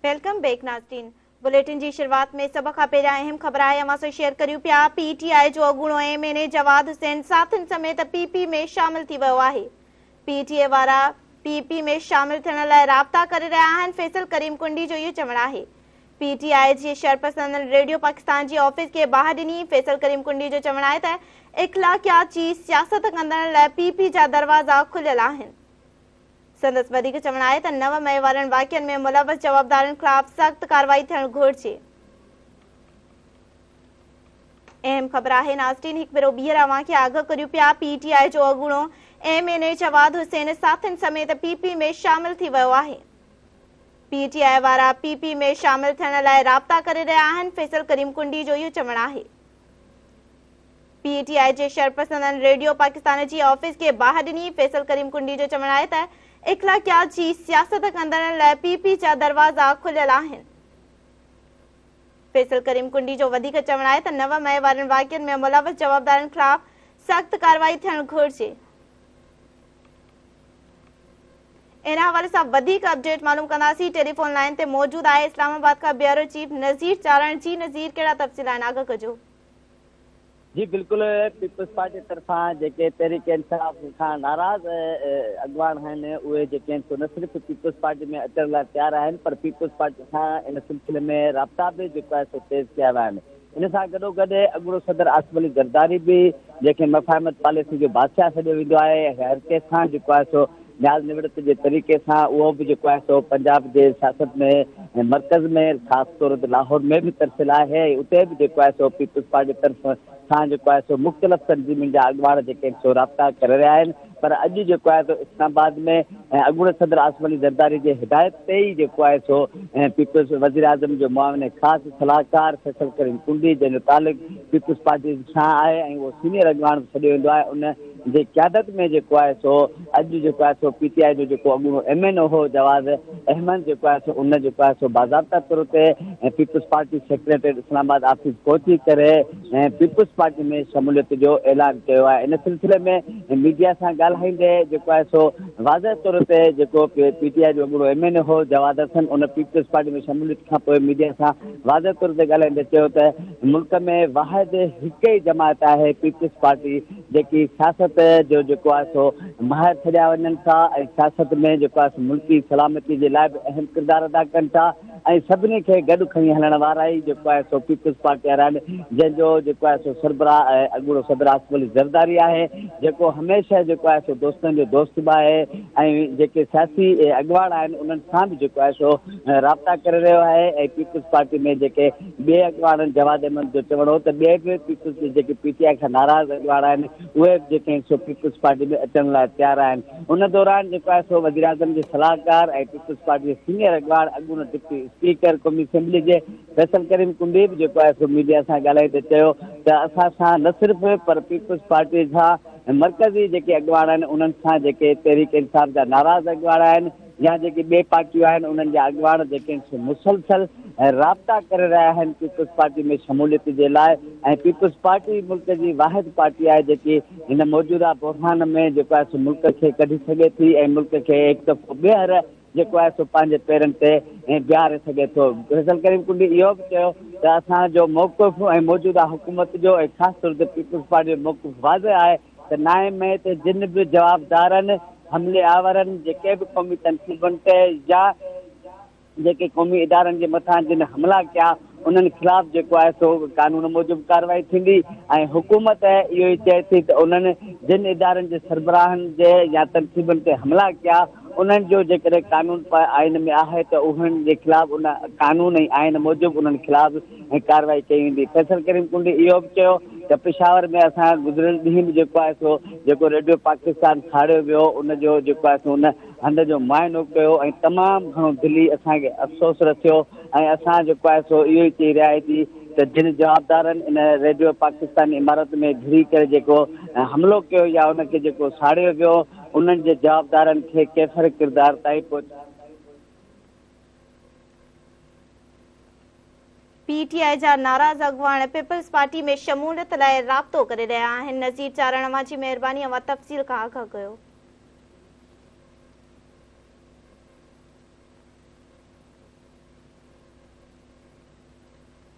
Welcome back नाज़रीन। Bulletin की शुरुआत में सब खां पहिरियां अहम ख़बर है अवां सां शेयर करियूं पिया। पीटीआई जो अगूणो एमएनए जवाद हुसैन साथियुनि समेत पीपी में शामिल थी वियो आहे। पीटीए वारा पीपी में शामिल थियण लाइ राब्ता करे रहिया आहिनि। फैसल करीम कुंडी जो इहो चवणु आहे। पीटीआई जी शरपसंद रेडियो पाकिस्तान जी ऑफिस के बाहि ॾिनी। फैसल करीम कुंडी जो चवणु आहे त इख़्लाक़ियात जी सियासत कंदड़ लाइ पीपी जा दरवाज़ा खुलियल आहिनि। संदस वधीक चवणु आहे त 9 मई वारनि वाक़िअनि में मुलवस जवाबदारनि ख़िलाफ़ सख़्त कार्रवाई थियणु घुरिजे। अहम ख़बर आहे नाज़रीन, हिकु भेरो ॿीहर अवां खे आगाह करियूं पिया। पीटीआई जो अगूणो एमएनए जवाद हुसैन साथियुनि समेत पीपी में शामिल थी वियो आहे। पीटीआई वारा पीपी में शामिल थियण लाइ राब्ता करे रहिया आहिनि। फैसल करीम कुंडी जो इहो चवणु आहे। पीटीआई जे शरपसंद रेडियो पाकिस्तान जी ऑफिस के बाहि ॾिनी। फैसल करीम कुंडी जो चवणु आहे त इख़्लाक़ियात जी सियासत कंदड़ लाइ पीपी जा दरवाज़ा खुलियल आहिनि। फैसल करीम कुंडी जो वधीक चवणु आहे त 9 मई वारनि वाक़िअनि में मुलवस जवाबदारनि ख़िलाफ़ सख़्त कार्रवाई थियणु घुरिजे। इन हवाले सां वधीक अपडेट मालूम कंदासीं। टेलीफोन लाइन ते मौजूद आहे इस्लामाबाद का ब्यूरो चीफ नज़ीर चारण। जी नज़ीर, कहिड़ा तफ़सील आहिनि, आगाह कजो। जी बिल्कुल, पीपल्स पार्टी तरफा जेके तहरीक इंसाफ खां नाराज़ अगवान आहिनि उहे जेके आहिनि न सिर्फ़ु पीपल्स पार्टी में अचण लाइ तयारु आहिनि पर पीपल्स पार्टी सां इन सिलसिले में राब्ता बि जेको आहे सो तेज़ कया विया आहिनि। इन सां गॾोगॾु अॻूणो सदर आसिफ अली ज़रदारी बि जंहिंखे मफ़ाहमत पॉलिसी जो बादशाह सॾियो वेंदो आहे, हर कंहिं सां जेको आहे सो न्याज़ निवृत जे तरीक़े सां उहो बि जेको आहे सो पंजाब जे सियासत में मर्कज़ में ख़ासि तौर ते लाहौर में बि तरसियल आहे। उते बि जेको आहे सो पीपल्स पार्टी तरफ़ सां जेको आहे सो मुख़्तलिफ़ तंज़ीमुनि जा अॻवान जेके आहिनि सो राब्ता करे रहिया आहिनि। पर अॼु जेको आहे सो इस्लामाबाद में अॻूणे सदर आसिफ अली ज़रदारी जे हिदायत ते ई जेको आहे सो पीपल्स वज़ीर आज़म जो मुआविन ख़ासि सलाहकार फैसल करीम कुंडी जंहिंजो तालुक़ पीपल्स पार्टी सां आहे ऐं उहो सीनियर अॻवान सॾियो वेंदो आहे, उन जे क़यादत में जेको आहे सो अॼु जेको आहे सो पीटीआई जो जेको अॻूणो एमएनओ हो जवाद अहमद जेको आहे सो उन जेको आहे सो बाज़ाब्ता तौर ते पीपल्स पार्टी सेक्रेटरी इस्लामाबाद ऑफिस पहुची करे पीपल्स पार्टी में शमूलियत जो ऐलान कयो आहे। इन सिलसिले में मीडिया सां ॻाल्हाईंदे जेको आहे सो वाज़ह तौर ते जेको पीटीआई जो अॻूणो एमएनओ हो जवाद अथनि उन पीपल्स पार्टी में शमूलियत खां पोइ मीडिया सां वाज़ह तौर ते ॻाल्हाईंदे चयो त मुल्क में वाहिद हिकु ई जमात आहे पीपल्स पार्टी जेकी सियासत जो जेको आहे सो माहिर छॾिया वञनि था ऐं सियासत में जेको आहे सो मुल्की सलामती जे लाइ बि अहम किरदारु अदा कनि था ऐं सभिनी खे गॾु खणी हलण वारा ई जेको आहे सो पीपल्स पार्टी वारा आहिनि, जंहिंजो जेको आहे सो सरबराह अॻूणो सदर आसिफ अली ज़रदारी आहे जेको हमेशह जेको आहे सो दोस्तनि जो दोस्त बि आहे ऐं जेके सियासी अॻवान आहिनि उन्हनि सां बि जेको आहे सो राब्ता करे रहियो आहे। ऐं पीपल्स पार्टी में जेके ॿिए अॻवान जवाद अहमद जो चवणो हो त ॿिए बि पीपल्स जेके पीटीआई खां नाराज़ अॻवान आहिनि उहे जेके सो पीपल्स पार्टी में अचण लाइ तयारु आहिनि। उन दौरान जेको आहे सो वज़ीर आज़म जे सलाहकार ऐं पीपल्स पार्टी जे सीनियर अॻवान अॻूणो डिप्टी स्पीकर क़ौमी असेंबली जे फैसल करीम कुंडी बि जेको आहे सो मीडिया सां ॻाल्हाईंदे चयो त असां सां न सिर्फ़ु पर पीपल्स पार्टी सां मर्कज़ी जेके अॻवान आहिनि उन्हनि सां जेके तहरीक इंसाफ जा नाराज़ अॻवान आहिनि या जेके ॿिए पार्टियूं आहिनि उन्हनि जा अॻवान जेके आहिनि मुसलसल राब्ता करे रहिया आहिनि पीपल्स पार्टी में शमूलियत जे लाइ। ऐं पीपल्स पार्टी मुल्क जी वाहिद पार्टी आहे जेकी हिन मौजूदा बुरहान में जेको आहे सो मुल्क खे कढी सघे थी ऐं मुल्क खे हिकु दफ़ो ॿीहर जेको आहे सो पंहिंजे पेरनि ते बीहारे सघे थो। फैसल करीम कुंडी इहो बि चयो त असांजो मौक़िफ़ ऐं मौजूदा हुकूमत जो ऐं ख़ासि तौर ते पीपल्स पार्टी जो मौक़िफ़ वाज़ह आहे त 9 मई ते जिन बि जवाबदारनि हमले आवरनि जेके बि क़ौमी तनक़ीबुनि ते या जेके क़ौमी इदारनि जे मथां जिन हमला कया उन्हनि ख़िलाफ़ जेको आहे सो कानून मूजिबि कार्रवाई थींदी ऐं हुकूमत इहो ई चए थी त उन्हनि जिन इदारनि जे सरबराहनि जे या तनक़ीबुनि ते हमला कया उन्हनि जो जेकॾहिं कानून आइन में आहे त उन्हनि जे ख़िलाफ़ उन कानून ऐं आइन मूजिबि उन्हनि ख़िलाफ़ कार्रवाई कई वेंदी। फैसल करीम कुंडी इहो बि चयो त पेशावर में असां गुज़िरियल ॾींहं बि जेको आहे सो जेको रेडियो पाकिस्तान खाड़ियो वियो उनजो जेको आहे सो उन हंध जो मुआइनो कयो ऐं तमामु घणो दिली असांखे अफ़सोस रखियो ऐं असां जेको आहे सो इहो ई चई रहिया थी त जिन जवाबदारनि इन रेडियो पाकिस्तान इमारत में घिरी करे जेको हमिलो कयो या उनखे जेको साड़ियो वियो उन्हनि जे जवाबदारनि खे केफ़र किरदार ताईं पहुचायो। पीटीआई जा नाराज़ अगवान पीपल्स पार्टी में शमूलियत लाइ राब्तो करे रहिया आहिनि। नज़ीर चारण जी महिरबानी, अवां तफ़सील खां आगाह कयो।